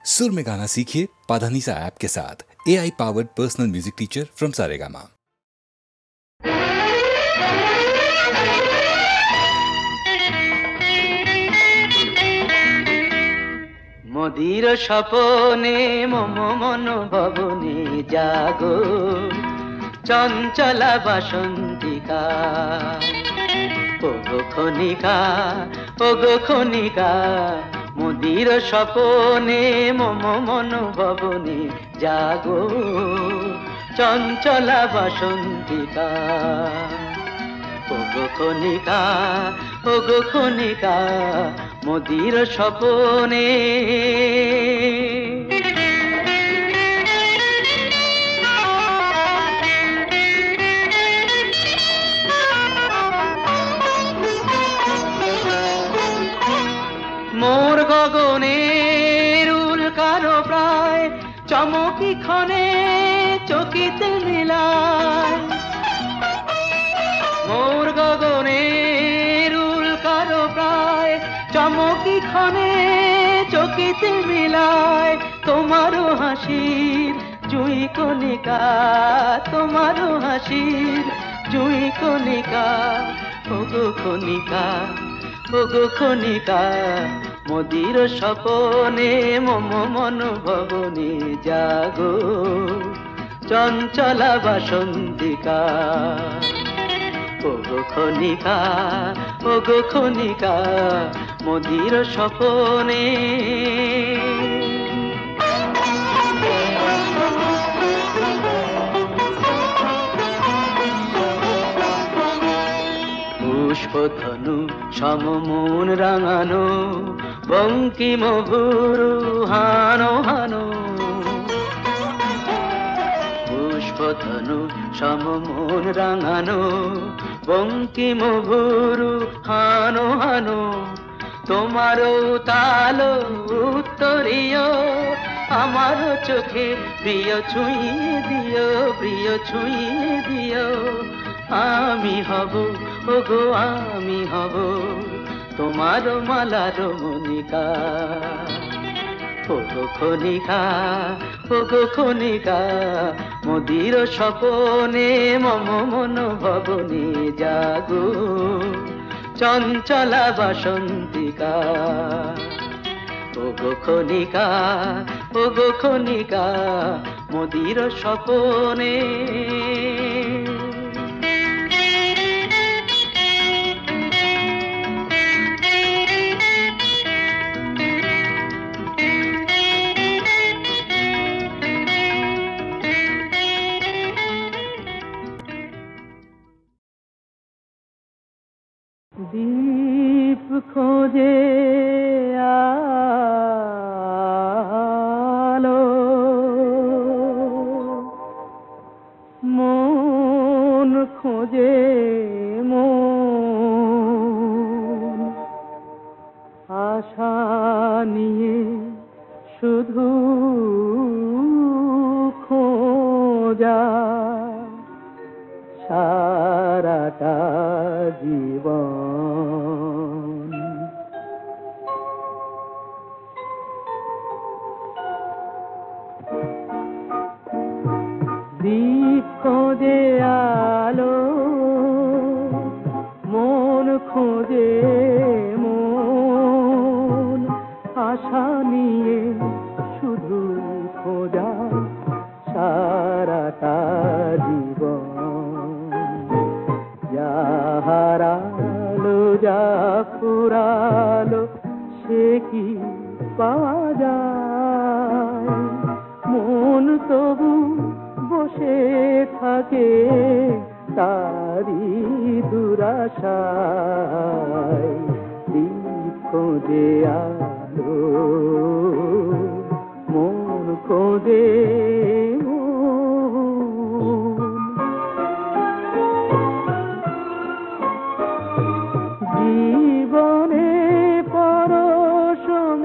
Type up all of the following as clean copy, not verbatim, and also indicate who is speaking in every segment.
Speaker 1: सुर में गाना सीखिए पाधानीसा ऐप के साथ। AI powered personal music teacher from Saregama.
Speaker 2: মদির স্বপনে মম মন ভবনে জাগো চঞ্চলা বাসন্তিকা ওগো খনিকা ওগো খনিকা মদির স্বপনে মম মন ভবনে জাগো চঞ্চলা বাসন্তিকা ওগো খনিকা ওগো খনিকা মদির স্বপনে মোর গগনের উল্কারো প্রায় চমকি ক্ষণে চকিতে মিলায় মোর গগনের উল্কারো প্রায় চমকি ক্ষণে চকিতে মিলায় তোমারও হাসির জুই কণিকা তোমারও হাসির জুই কণিকা ওগো খনিকা ওগো খনিকা মদির স্বপনে মম মন ভবনে জাগো চঞ্চলা বাসন্তিকা ওগো খনিকা ওগো খনিকা মদির স্বপনে পুষ্পধনু সমমন রাঙানো বঙ্কিম ভুরু হানো হানো পুষ্পধনু সমমন রাঙানো বঙ্কিম ভুরু হানো হানো তোমারও তালো উত্তরীয় আমারও চোখে প্রিয় ছুঁয়ে দিও প্রিয় ছুঁয়ে দিও আমি হব ওগো আমি হব তোমার মালার মনিকা ওগো খনিকা ওগো খনিকা মদির স্বপনে মম মন ভবনে জাগো চঞ্চলা বাসন্তিকা ওগো খনিকা ওগো খনিকা মদির স্বপনে দীপ খোঁজে আলো মন খোঁজে মন আশা নিয়ে শুধু খোঁজা সারাটা জীবন দীপ খোঁজে আলো মন খোঁজে মন আশা নিয়ে শুধু খোঁজা সারাটা জীবন হারালো যা ফুরালো সে কি পাওয়া যায় মন তবু বসে থাকে তারি দুরাশায় দীপ খোঁজে আলো মন খোঁজে জীবনে পরশমণি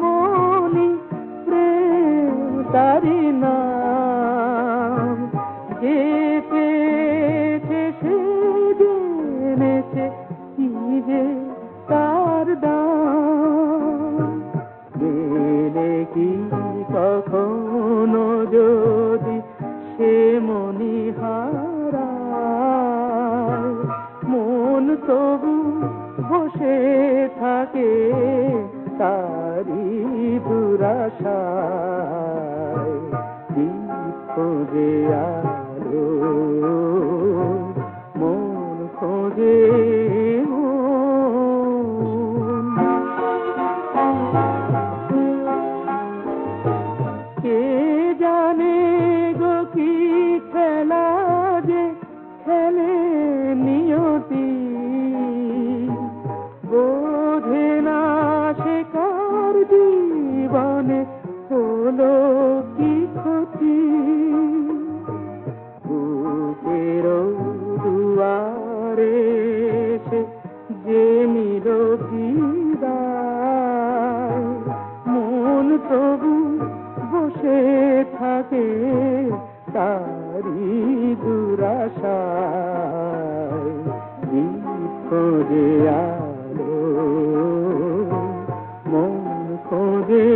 Speaker 2: প্রেম তারি নাম যে পেয়েছে সে জেনেছে কি যে তার দাম মেলে কি কখনো যদি সে মনি হারায়, মন তবু বসে থাকে তারি দুরাশায়। দীপ খোঁজে আলো, মন খোঁজে কে জানে গো কি খেলা যে খেলে নিয়তি, বোঝে না সে কার জীবনে হলো কি ক্ষতি। বুকের দুয়ারে সে যে নিল বিদায়, মন তবু বসে থাকে তারি দুরাশায়। দীপ খোঁজে আলো, মন খোঁজে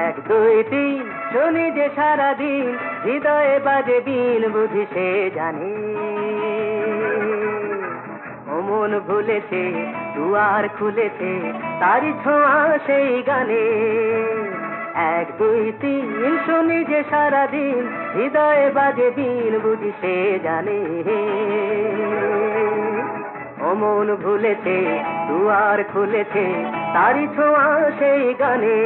Speaker 3: এক দুই তিন শুনি যে সারাদিন, হৃদয়ে বাজে দিন বুঝি সে জানে। ও মন ভুলেছে দুয়ার খুলেছে তারি ছোঁয়া সেই গানে। এক দুই তিন শুনি যে সারাদিন, হৃদয়ে বাজে দিন বুঝি সে জানে। ও মন ভুলেছে দুয়ার খুলেছে তারি ছোঁয়া সেই গানে।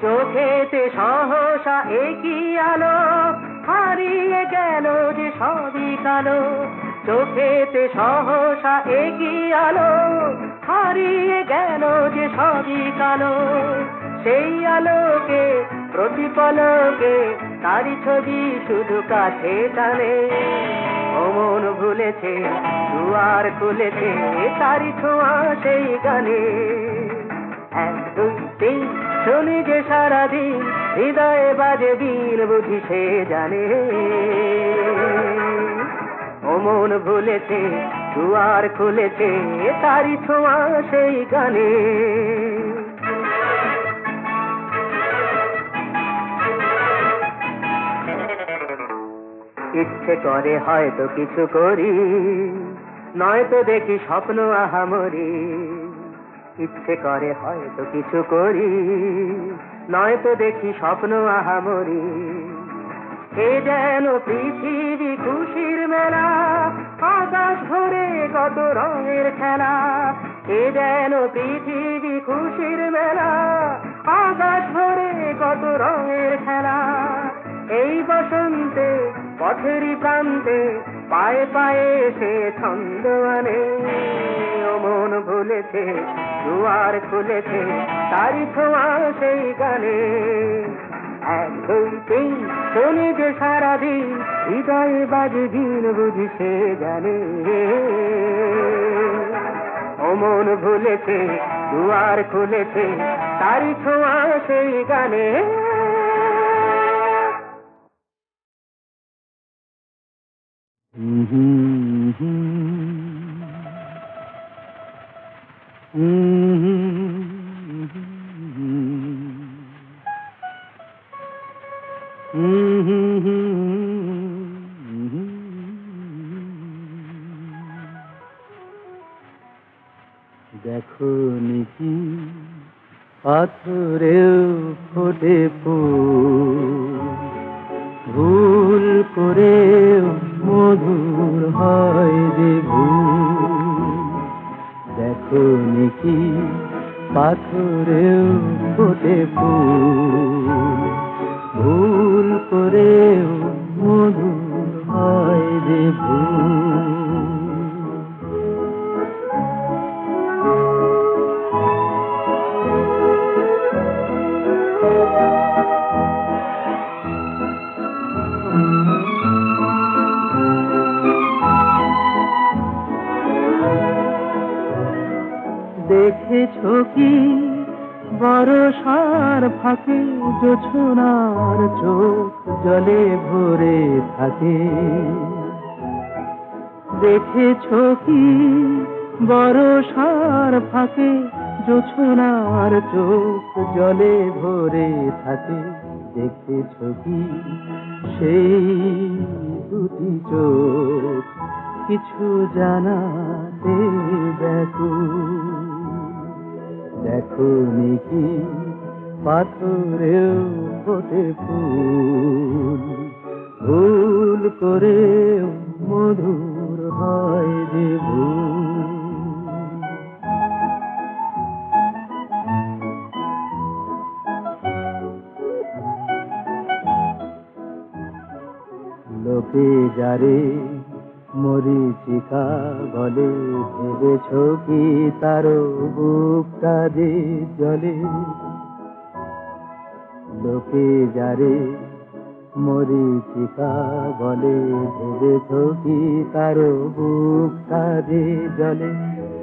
Speaker 3: চোখেতে সহসা একই আলো, হারিয়ে গেল যে সবই কালো। চোখেতে সহসা একই আলো, হারিয়ে গেল যে সবই কালো। সেই আলোকে প্রতিপলকে তারি ছবি শুধু কাছে টানে। ও মন ভুলেছে দুয়ার খুলেছে তারি ছোঁয়া সেই গানে। এক দুই তিন শুনি যে সারাদিন, হৃদয়ে বাজে দিন বুঝি সে জানে। ও মন ভুলেছে দুয়ার খুলেছে তারি ছোঁয়া সেই গানে। ইচ্ছে করে হয়তো কিছু করি, নয়তো দেখি স্বপ্ন আহামরি। ইচ্ছে করে হয়তো কিছু করি, নয়তো দেখি স্বপ্ন আহামরি। এ যেন পৃথিবী খুশির মেলা, আকাশ ভরে কত রঙের খেলা। এ যেন পৃথিবী খুশির মেলা, আকাশ ভরে কত রঙের খেলা। এই বসন্তে পথেরই প্রান্তে পায়ে পায়ে সে ছন্দ আনে। ও মন ভুলেছে দুয়ার খুলেছে তারি ছোঁয়া সেই গানে। এক দুই তিন শুনি যে সারাদিন, হৃদয়ে বাজে দিন বুঝি সে জানে। ও মন ভুলেছে দুয়ার খুলেছে তারি ছোঁয়া সেই গানে।
Speaker 2: দেখো নিকি পাথরেও ফোটে ফুল, ভুল করেও মধুর হয় যে ভুল। দেখো নিকি পাথরেও ফোটে ফুল, করেও মধুর হয় রে ভুল। দেখেছো কি বরষার ফাঁকে জোছনার চোখ জলে ভরে থাকে? দেখেছো কি বরষার ফাঁকে জোছনার চোখ জলে ভরে থাকে? দেখেছো কি সেই দুটি চোখ কিছু জানাতে ব্যাকুল? দেখোনি কি পাথরেও ফোটে ফুল, ভুল করেও মধুর হয় যে ভুল। লোকে যারে মরীচিকা বলে, ভেবেছো কি তারও বুকটা যে জলে? লোকে যারে মরীচিকা বলে, ভেবেছো কি তারও বুকটা যে জলে?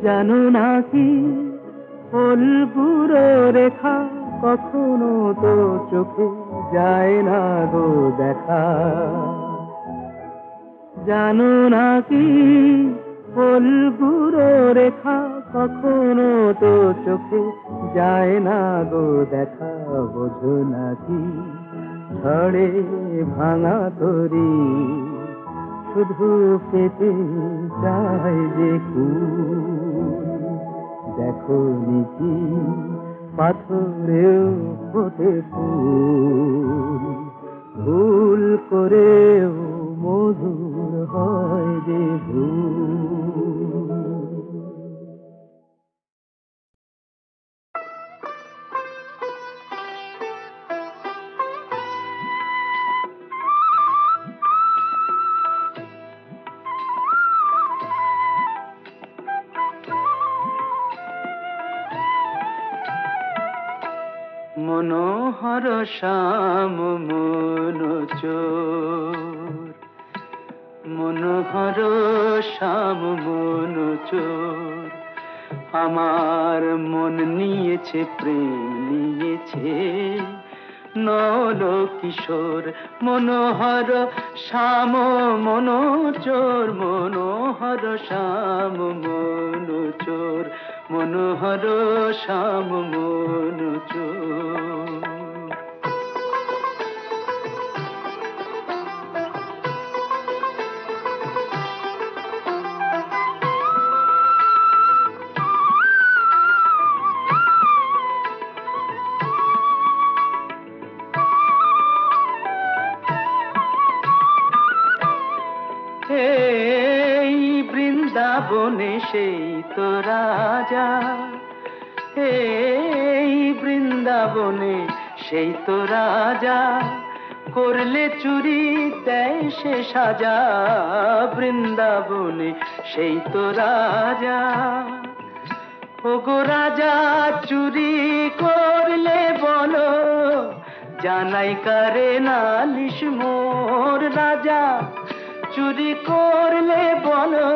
Speaker 2: জানো না কি ফুলগুলো রেখা কখনো তো চোখে যায় না গো দেখা? জানো না কি ফুলগুলো রেখা কখনো তো চোখে যায় না গো দেখা? বোঝো না কি ঝড়ে ভাঙা তরি শুধু পেতে চায় যে কুল? দেখোনি কি পাথরেও ফোটে ফুল, ভুল করেও মধুর হয় যে ভুল।
Speaker 3: মনোহর শ্যাম মনোচোর, মনোহর শ্যাম মনোচোর, আমার মন নিয়েছে প্রেম নিয়েছে নল কিশোর। মনোহর শ্যাম মনোচোর, মনোহর শ্যাম মনোচোর, মনোহর শ্যাম মনোচোর। এই বৃন্দাবনে সেই তো রাজা, এই বৃন্দাবনে সেই তো রাজা, করলে চুরি দেয় সে সাজা। বৃন্দাবনে সেই তো রাজা, ওগো রাজা চুরি করলে বলো, জানাই কারে নালিশ মোর। রাজা চুরি করলে বলো,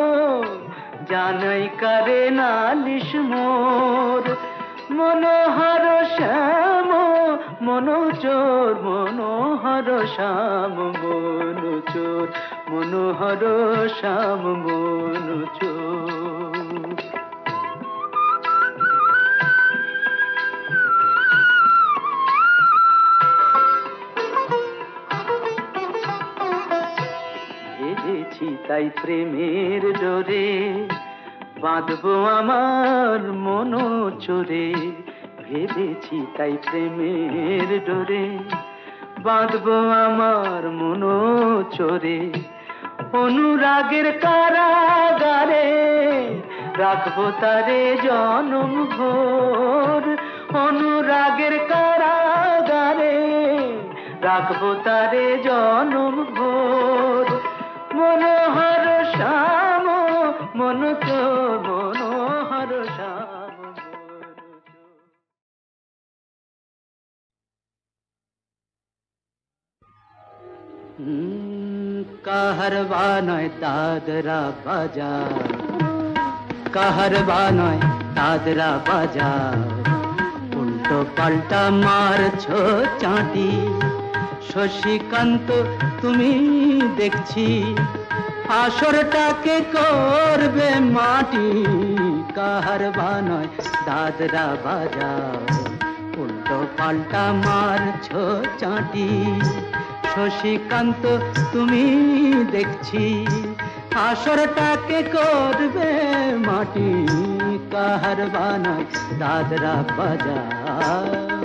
Speaker 3: জানাই কারে নালিশ মোর। মনোহর শ্যাম মনোচোর, মনোহর শ্যাম মনোচোর, মনোহর শ্যাম মনোচোর। ভেবেছি তাই প্রেমের ডোরে, বাঁধবো আমার মনোচোরে। ভেবেছি তাই প্রেমের ডোরে, বাঁধবো আমার মনোচোরে। অনুরাগের কারাগারে রাখবো তারে জনম ভোর। অনুরাগের কারাগারে
Speaker 2: রাখবো তারে জনম ভোর মনোহর শ্যাম মন চোর মনোহর শ্যাম কাহারবা নয় দাদরা বাজার কাহারবা নয় দাদরা বাজার উল্টো পাল্টা মারছো চাঁটি শশীকান্ত তুমি দেখছি আসরটাকে করবে মাটি কাহারবা নয় দাদরা বাজার উল্টো পাল্টা মারছো চাঁটি শশীকান্ত তুমি দেখছি আসরটাকে করবে মাটি কাহারবা নয় দাদরা বাজার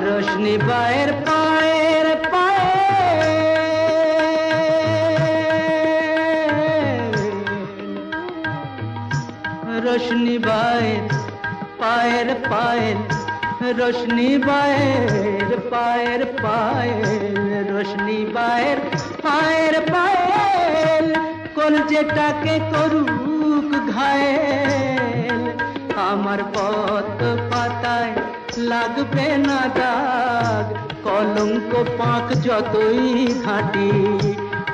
Speaker 2: रोशनी बाहर पाएर पाए रोशनी बाहर पाएर पायल रोशनी बाहर पाएर पायल रोशनी बाहर पाएर पायल কলজেটাকে করুক ঘায়েল আমার পথ পাতায় লাগবে না দাগ কলঙ্ক পাক যতই ঘাঁটি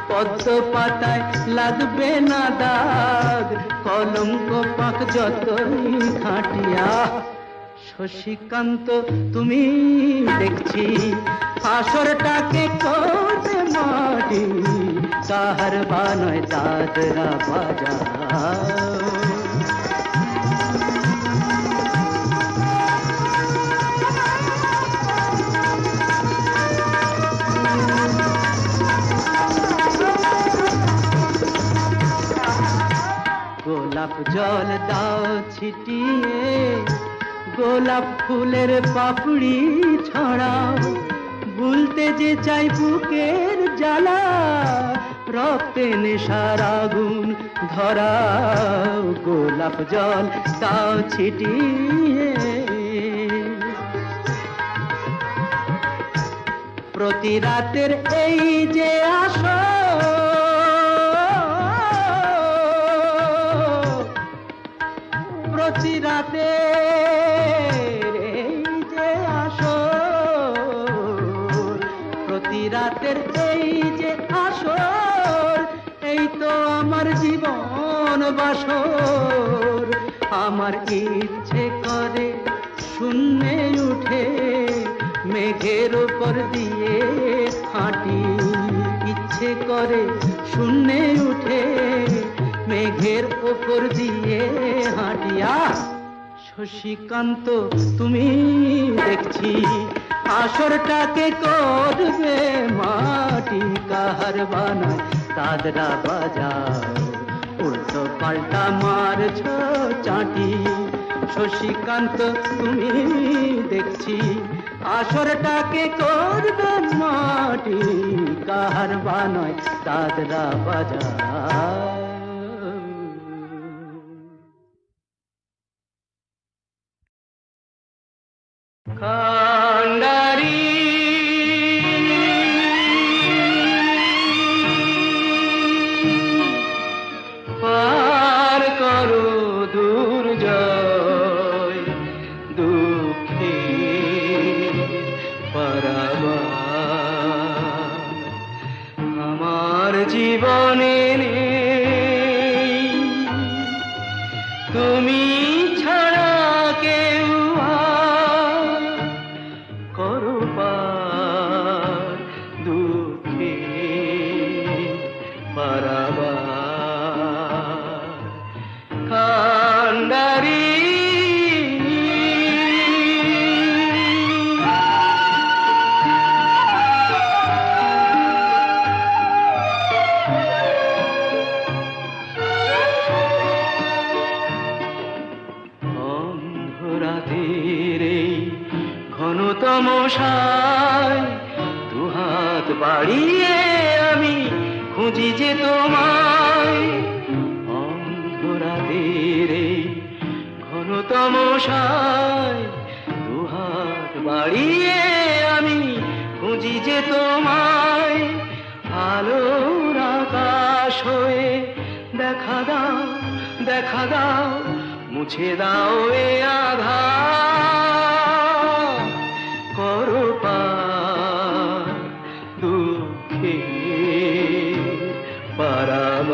Speaker 2: পদ্ম পাতায় লাগবে না দাগ কলঙ্ক পাক যতই ঘাঁটিয়া শশীকান্ত তুমি দেখছি আসরটাকে করবে মাটি কাহারবা নয় দাদরা বাজার গোলাপ জল দাও ছিটিয়ে গোলাপ ফুলের পাপড়ি ছড়াও ভুলতে যে চাই বুকের জ্বালা রক্তে নেশার আগুন ধরাও গোলাপ জল দাও ছিটিয়ে প্রতি রাতের এই যে আসো প্রতি রাতের এই যে আসর প্রতি রাতের এই যে আসর এই তো আমার জীবন বাসর আমার ইচ্ছে করে শূন্যে উঠে মেঘের উপর দিয়ে হাঁটি ইচ্ছে করে শূন্যে উঠে মেঘের উপর দিয়ে হাঁটিয়া শশীকান্ত তুমি দেখছি আসরটাকে করবে মাটি কাহারবা নয় দাদরা বাজার উল্টো পাল্টা মারছো চাঁটি শশীকান্ত তুমি দেখছি আসরটাকে করবে মাটি কাহারবা নয় দাদরা বাজার কান্ডারি পার করো দুর্জয় দুঃখে পারাবার আমার জীবনে নেই তুমি ছাড়া কেউ করো পার দুঃখে পারাবার কান্ডারি বাড়িয়ে আমি খুঁজি যে তোমায় অন্ধরাতের এই ঘন তমসায় দুহাত বাড়িয়ে আমি খুঁজি যে তোমায় আলোর আকাশ হয়ে দেখা দাও দেখা দাও মুছে দাও এ আধার করো পার দুঃখের পারাবার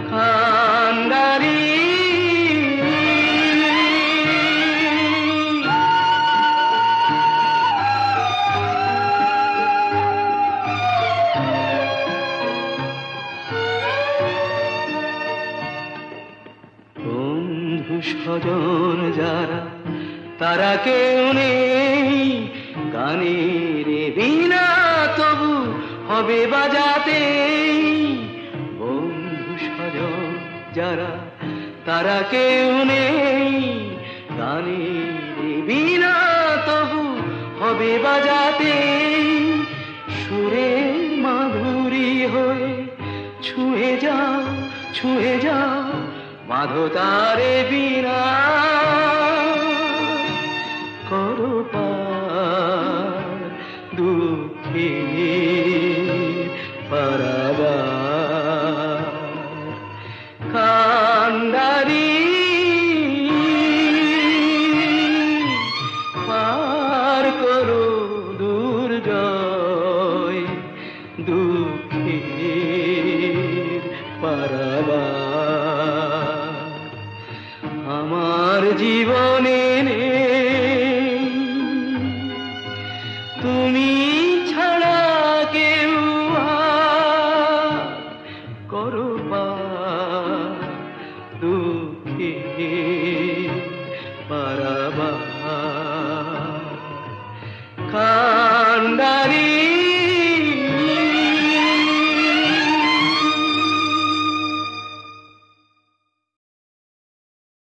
Speaker 2: কান্ডারি স্বজন যারা তারা কেউ নেই গানের বিনা তবু হবে বাজাতে বন্ধু স্বজন যারা তারা কেউ নেই গানের বিনা তবু হবে বাজাতে সুরের মাধুরী হয়ে ছুঁয়ে যাও মাধতারে বিনা করো পার দুঃখের পারাবার কান্ডারি পার করো দুর্জয় দুঃখের পারাবার আমার জীবনে নেই তুমি ছাড়া কেউ করো পার দুঃখের পারাবার